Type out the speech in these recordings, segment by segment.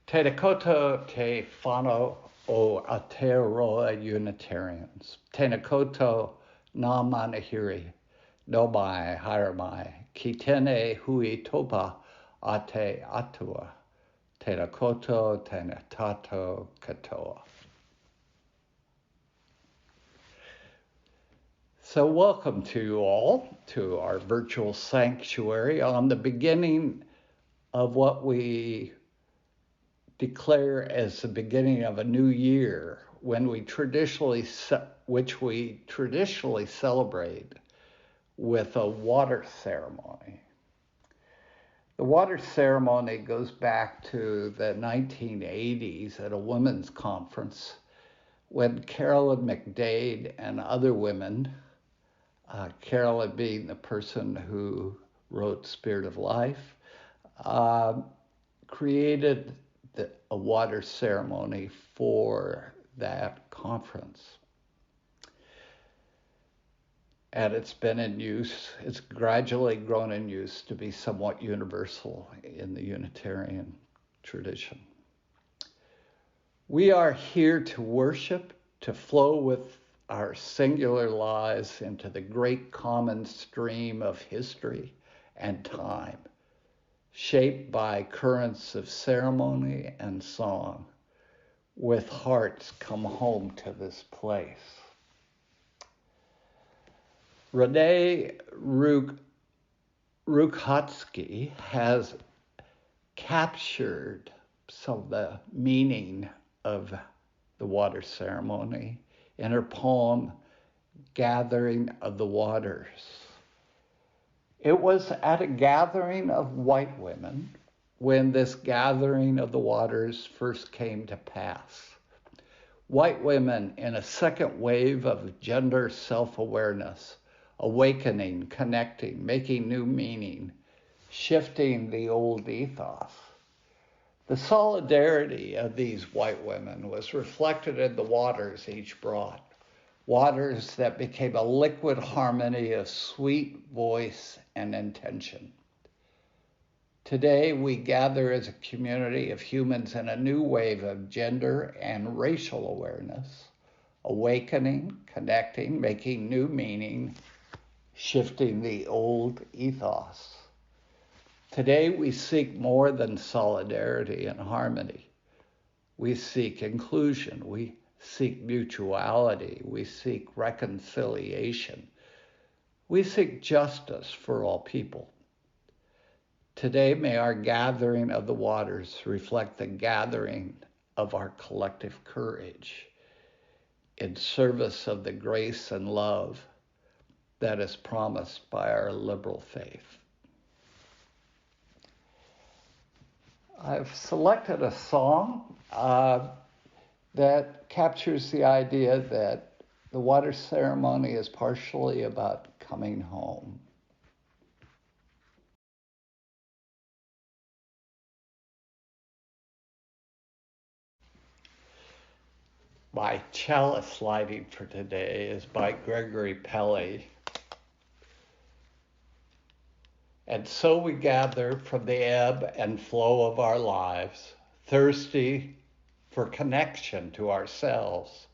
Te Nakoto te whānau o Aotearoa Unitarians. Te Nakoto nā manahiri, no mai, haere mai, ki tēnei hui topa a te atua. Te Nakoto, tēnā tātou katoa. So welcome to you all to our virtual sanctuary on the beginning of what we declare as the beginning of a new year, when which we traditionally celebrate with a water ceremony. The water ceremony goes back to the 1980s at a women's conference when Carolyn McDade and other women, Carolyn being the person who wrote Spirit of Life, created a water ceremony for that conference. And it's been in use, it's gradually grown in use to be somewhat universal in the Unitarian tradition. We are here to worship, to flow with our singular lives into the great common stream of history and time, shaped by currents of ceremony and song, with hearts come home to this place. Renee Ruchotzke has captured some of the meaning of the water ceremony in her poem, Gathering of the Waters. It was at a gathering of white women when this gathering of the waters first came to pass. White women in a second wave of gender self-awareness, awakening, connecting, making new meaning, shifting the old ethos. The solidarity of these white women was reflected in the waters each brought. Waters that became a liquid harmony of sweet voice and intention. Today, we gather as a community of humans in a new wave of gender and racial awareness, awakening, connecting, making new meaning, shifting the old ethos. Today, we seek more than solidarity and harmony. We seek inclusion. We seek mutuality. We seek reconciliation. We seek justice for all people. Today, may our gathering of the waters reflect the gathering of our collective courage in service of the grace and love that is promised by our liberal faith. I've selected a song that captures the idea that the water ceremony is partially about coming home. My chalice lighting for today is by Gregory Pelley. And so we gather from the ebb and flow of our lives, thirsty for connection to ourselves,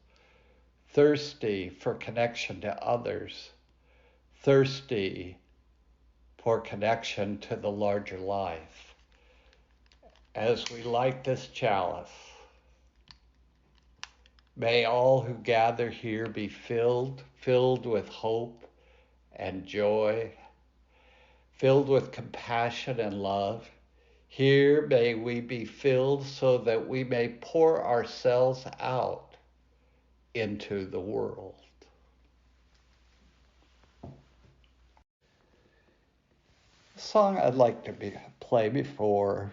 thirsty for connection to others, thirsty for connection to the larger life. As we light this chalice, may all who gather here be filled with hope and joy, filled with compassion and love. Here may we be filled so that we may pour ourselves out into the world. The song I'd like to play before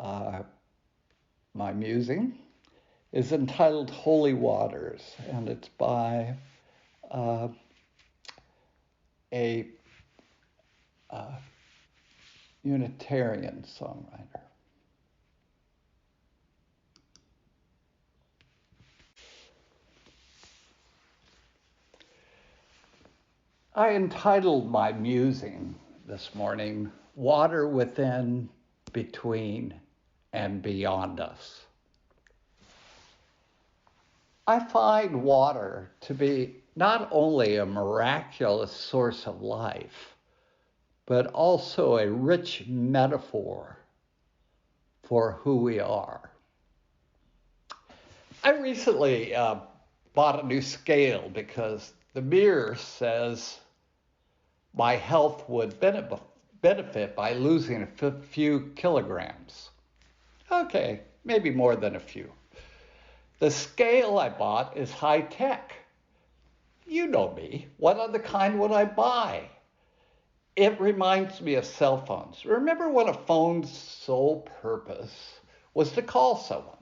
my musing is entitled Holy Waters, and it's by a Unitarian songwriter. I entitled my musing this morning, Water Within, Between, and beyond us. I find water to be not only a miraculous source of life, but also a rich metaphor for who we are. I recently bought a new scale because the mirror says my health would benefit by losing a few kilograms. Okay, maybe more than a few. The scale I bought is high tech. You know me. What other kind would I buy? It reminds me of cell phones. Remember when a phone's sole purpose was to call someone?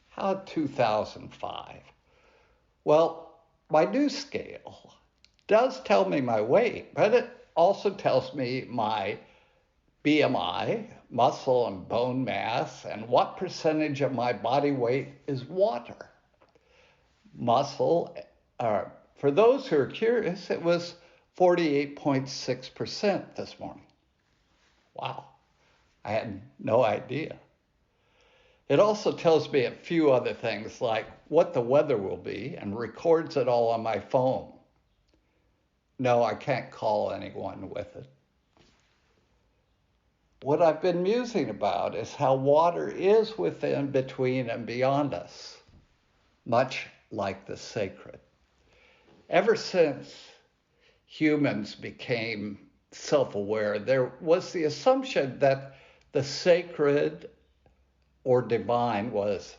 How 2005? Well, my new scale does tell me my weight, but it also tells me my BMI, muscle and bone mass, and what percentage of my body weight is water. Muscle, for those who are curious, it was 48.6% this morning. Wow, I had no idea. It also tells me a few other things like what the weather will be and records it all on my phone. No, I can't call anyone with it. What I've been musing about is how water is within, between, and beyond us, much like the sacred. Ever since humans became self-aware, there was the assumption that the sacred or divine was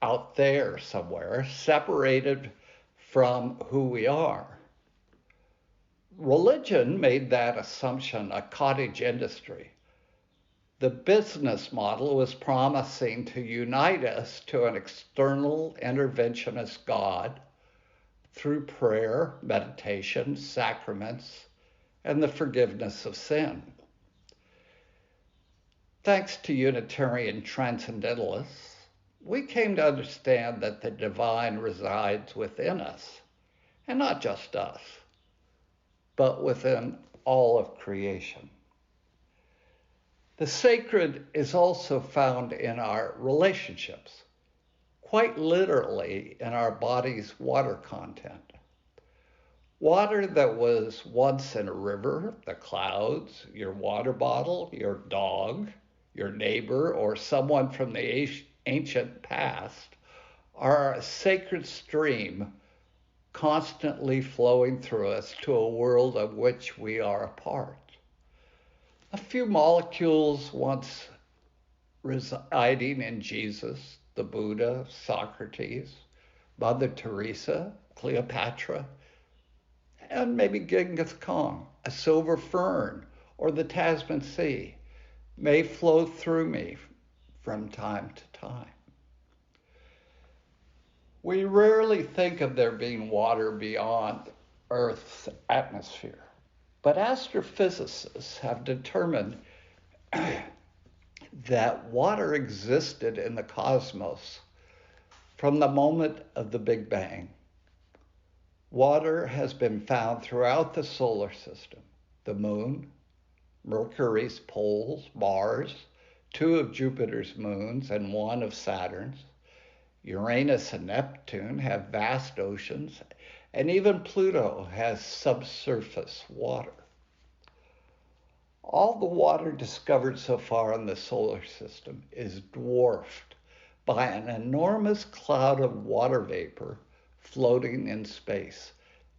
out there somewhere, separated from who we are. Religion made that assumption a cottage industry. The business model was promising to unite us to an external interventionist God through prayer, meditation, sacraments, and the forgiveness of sin. Thanks to Unitarian transcendentalists, we came to understand that the divine resides within us, and not just us, but within all of creation. The sacred is also found in our relationships, quite literally in our body's water content. Water that was once in a river, the clouds, your water bottle, your dog, your neighbor, or someone from the ancient past are a sacred stream constantly flowing through us to a world of which we are a part. A few molecules once residing in Jesus, the Buddha, Socrates, Mother Teresa, Cleopatra, and maybe Genghis Khan, a silver fern, or the Tasman Sea may flow through me from time to time. We rarely think of there being water beyond Earth's atmosphere. But astrophysicists have determined that water existed in the cosmos from the moment of the Big Bang. Water has been found throughout the solar system, the moon, Mercury's poles, Mars, 2 of Jupiter's moons, and 1 of Saturn's. Uranus and Neptune have vast oceans, and even Pluto has subsurface water. All the water discovered so far in the solar system is dwarfed by an enormous cloud of water vapor floating in space,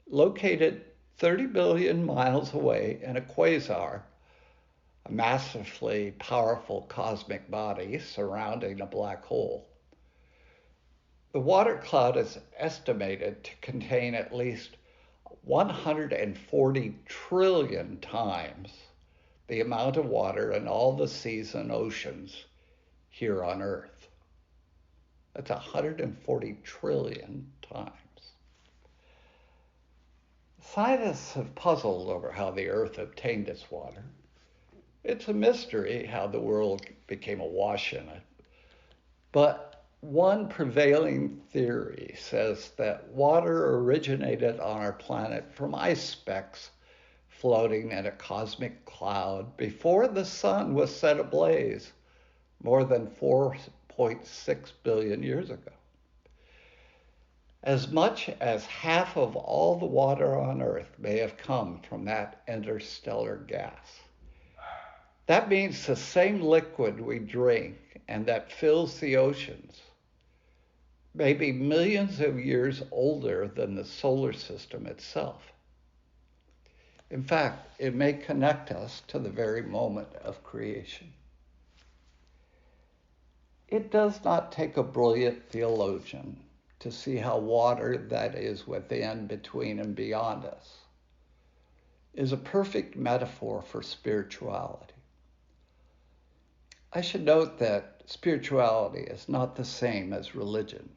located 30 billion miles away in a quasar, a massively powerful cosmic body surrounding a black hole. The water cloud is estimated to contain at least 140 trillion times the amount of water in all the seas and oceans here on Earth. That's 140 trillion times. Scientists have puzzled over how the Earth obtained its water. It's a mystery how the world became awash in it. But one prevailing theory says that water originated on our planet from ice specks floating in a cosmic cloud before the sun was set ablaze more than 4.6 billion years ago. As much as half of all the water on Earth may have come from that interstellar gas. That means the same liquid we drink and that fills the oceans may be millions of years older than the solar system itself. In fact, it may connect us to the very moment of creation. It does not take a brilliant theologian to see how water that is within, between, and beyond us is a perfect metaphor for spirituality. I should note that spirituality is not the same as religion.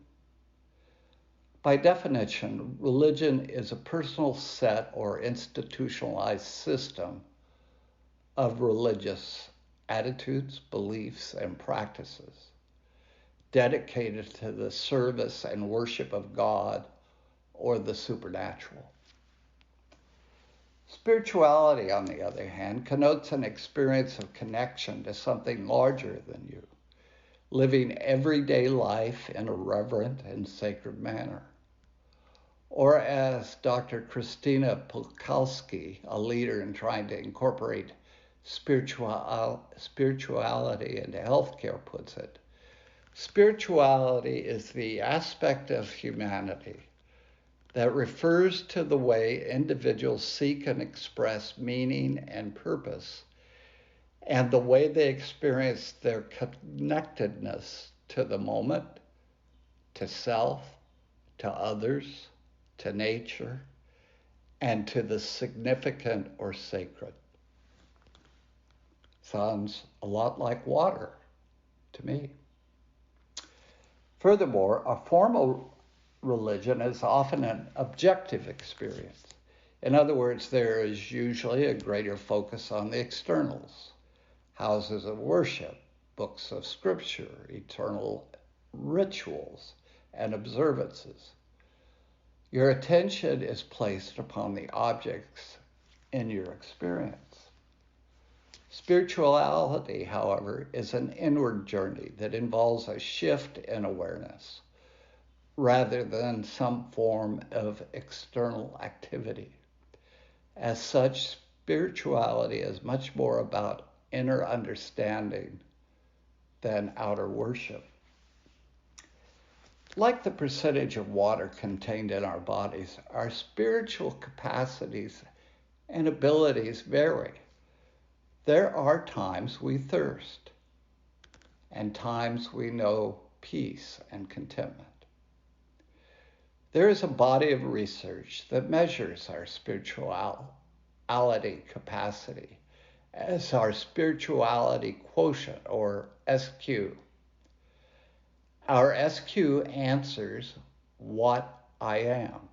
By definition, religion is a personal set or institutionalized system of religious attitudes, beliefs, and practices dedicated to the service and worship of God or the supernatural. Spirituality, on the other hand, connotes an experience of connection to something larger than you, living everyday life in a reverent and sacred manner. Or as Dr. Christina Pukalski, a leader in trying to incorporate spirituality into healthcare, puts it, spirituality is the aspect of humanity that refers to the way individuals seek and express meaning and purpose, and the way they experience their connectedness to the moment, to self, to others, to nature, and to the significant or sacred. Sounds a lot like water to me. Furthermore, a formal religion is often an objective experience. In other words, there is usually a greater focus on the externals, houses of worship, books of scripture, eternal rituals, and observances. Your attention is placed upon the objects in your experience. Spirituality, however, is an inward journey that involves a shift in awareness rather than some form of external activity. As such, spirituality is much more about inner understanding than outer worship. Like the percentage of water contained in our bodies, our spiritual capacities and abilities vary. There are times we thirst and times we know peace and contentment. There is a body of research that measures our spirituality capacity as our spirituality quotient, or SQ. Our SQ answers what I am.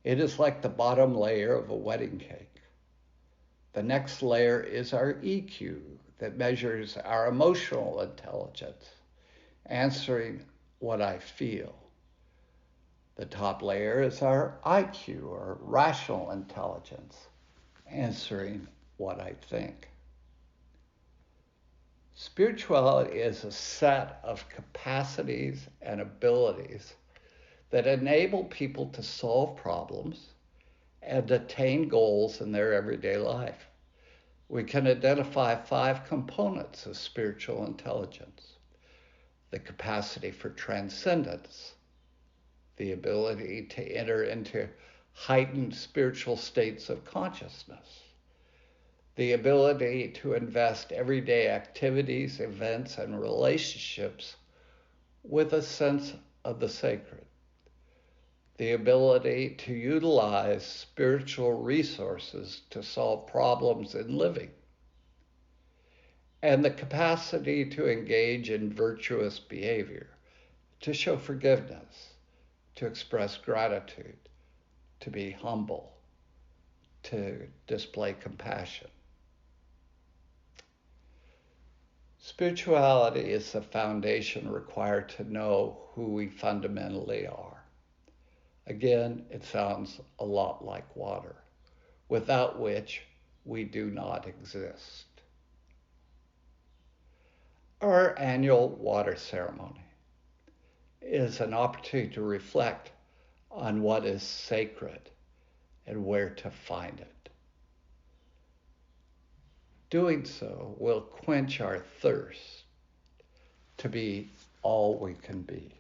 It is like the bottom layer of a wedding cake. The next layer is our EQ that measures our emotional intelligence, answering what I feel. The top layer is our IQ, or rational intelligence, answering what I think. Spirituality is a set of capacities and abilities that enable people to solve problems and attain goals in their everyday life. We can identify 5 components of spiritual intelligence: the capacity for transcendence, the ability to enter into heightened spiritual states of consciousness, the ability to invest everyday activities, events, and relationships with a sense of the sacred, the ability to utilize spiritual resources to solve problems in living, and the capacity to engage in virtuous behavior, to show forgiveness, to express gratitude, to be humble, to display compassion. Spirituality is the foundation required to know who we fundamentally are. Again, it sounds a lot like water, without which we do not exist. Our annual water ceremony is an opportunity to reflect on what is sacred and where to find it. Doing so will quench our thirst to be all we can be.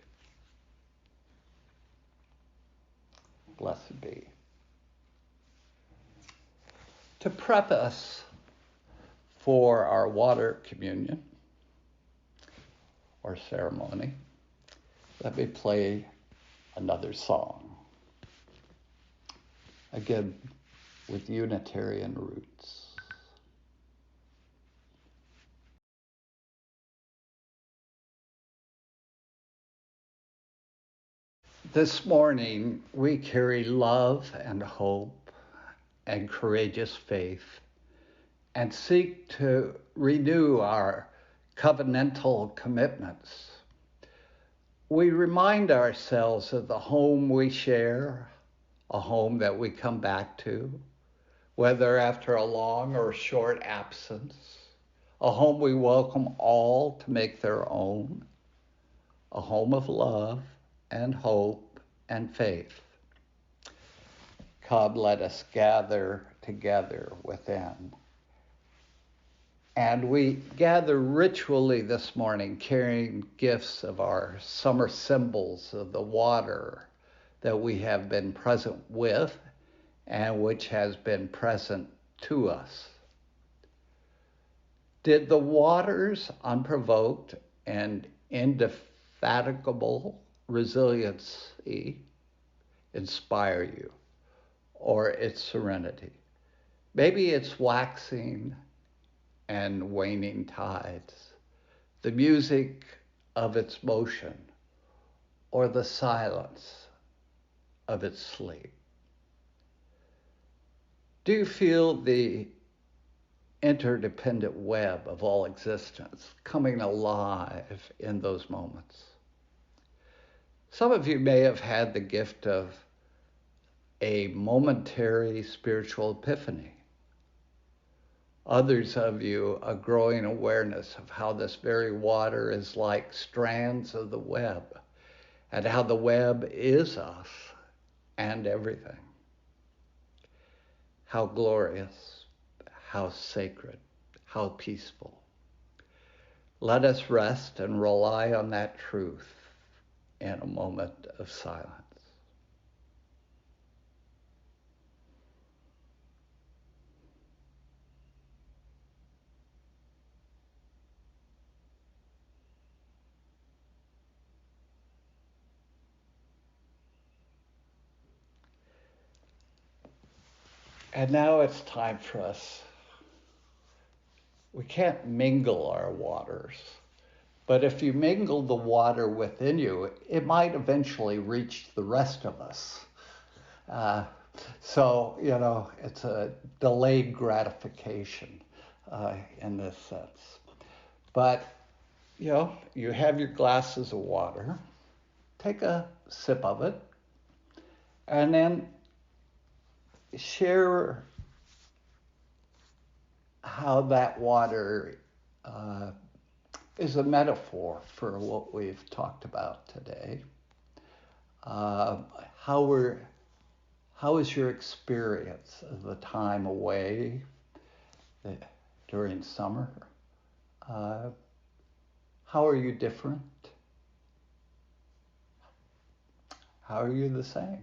Blessed be. To prep us for our water communion or ceremony, let me play another song. Again, with Unitarian roots. This morning, we carry love and hope and courageous faith and seek to renew our covenantal commitments. We remind ourselves of the home we share, a home that we come back to, whether after a long or short absence, a home we welcome all to make their own, a home of love and hope and faith. Come, let us gather together within. And we gather ritually this morning, carrying gifts of our summer symbols of the water that we have been present with and which has been present to us. Did the water's unprovoked and indefatigable resiliency inspire you, or its serenity? Maybe it's waxing and waning tides, the music of its motion, or the silence of its sleep. Do you feel the interdependent web of all existence coming alive in those moments? Some of you may have had the gift of a momentary spiritual epiphany. Others of you, a growing awareness of how this very water is like strands of the web, and how the web is us and everything. How glorious, how sacred, how peaceful. Let us rest and rely on that truth in a moment of silence. And now it's time for us. We can't mingle our waters, but if you mingle the water within you, it might eventually reach the rest of us. So, it's a delayed gratification in this sense. But, you have your glasses of water, take a sip of it, and then share how that water is a metaphor for what we've talked about today. How is your experience of the time away during summer? How are you different? How are you the same?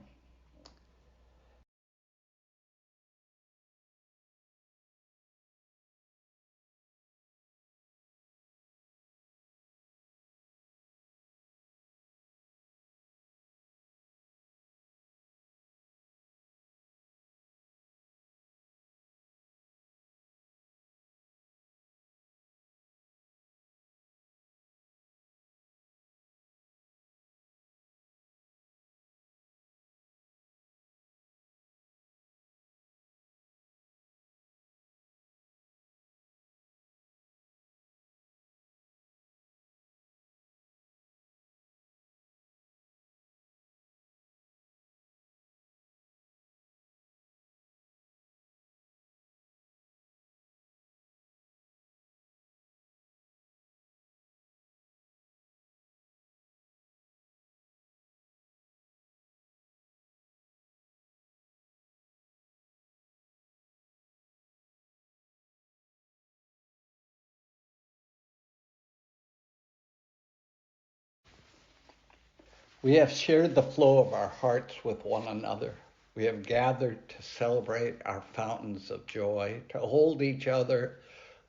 We have shared the flow of our hearts with one another. We have gathered to celebrate our fountains of joy, to hold each other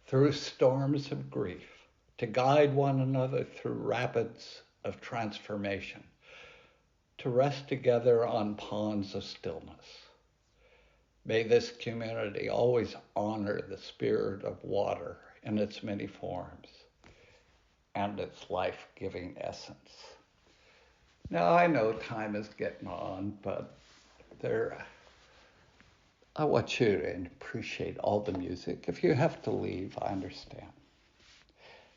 through storms of grief, to guide one another through rapids of transformation, to rest together on ponds of stillness. May this community always honor the spirit of water in its many forms and its life-giving essence. Now, I know time is getting on, but I want you to appreciate all the music. If you have to leave, I understand.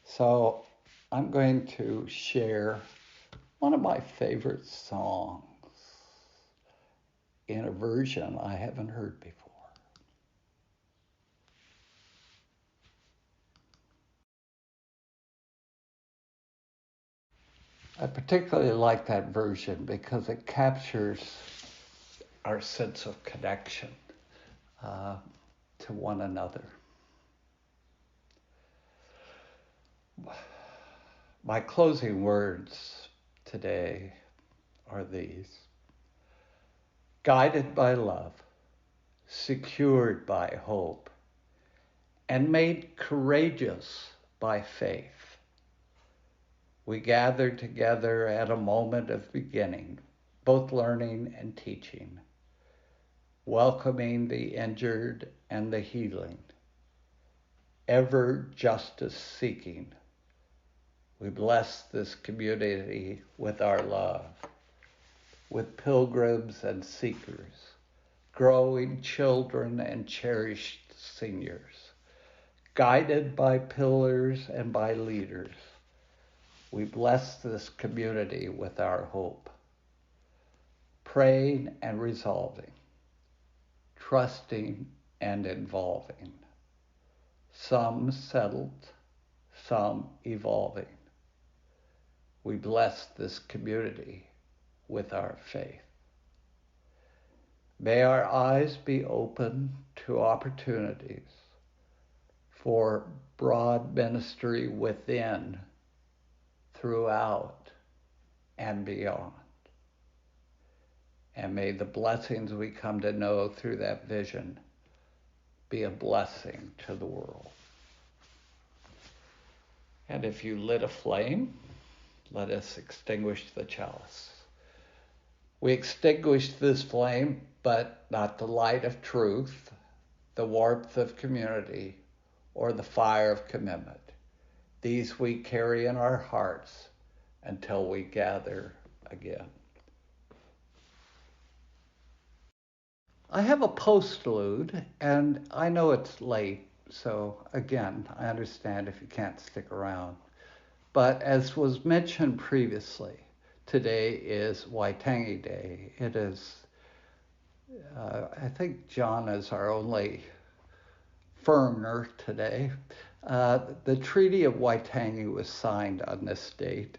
So I'm going to share one of my favorite songs in a version I haven't heard before. I particularly like that version because it captures our sense of connection to one another. My closing words today are these: guided by love, secured by hope, and made courageous by faith, we gather together at a moment of beginning, both learning and teaching, welcoming the injured and the healing, ever justice seeking. We bless this community with our love, with pilgrims and seekers, growing children and cherished seniors, guided by pillars and by leaders. We bless this community with our hope, praying and resolving, trusting and involving, some settled, some evolving. We bless this community with our faith. May our eyes be open to opportunities for broad ministry within, throughout, and beyond. And may the blessings we come to know through that vision be a blessing to the world. And if you lit a flame, let us extinguish the chalice. We extinguish this flame, but not the light of truth, the warmth of community, or the fire of commitment. These we carry in our hearts until we gather again. I have a postlude, and I know it's late, so again, I understand if you can't stick around. But as was mentioned previously, today is Waitangi Day. It is, I think John is our only foreigner today. The Treaty of Waitangi was signed on this date,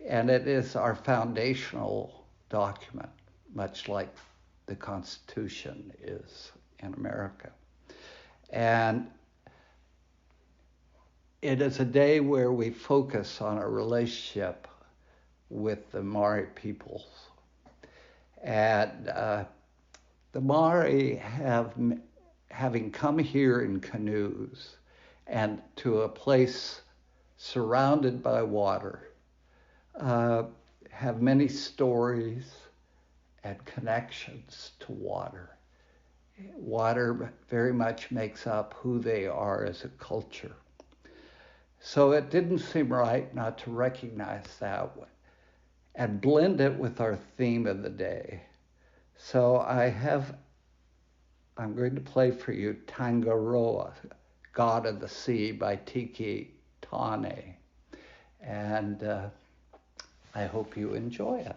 and it is our foundational document, much like the Constitution is in America. And it is a day where we focus on our relationship with the Maori peoples. And the Maori having come here in canoes and to a place surrounded by water, have many stories and connections to water. Water very much makes up who they are as a culture. So it didn't seem right not to recognize that and blend it with our theme of the day. So I'm going to play for you TANGAROA, God of the Sea by Tiki, Taane. And I hope you enjoy it.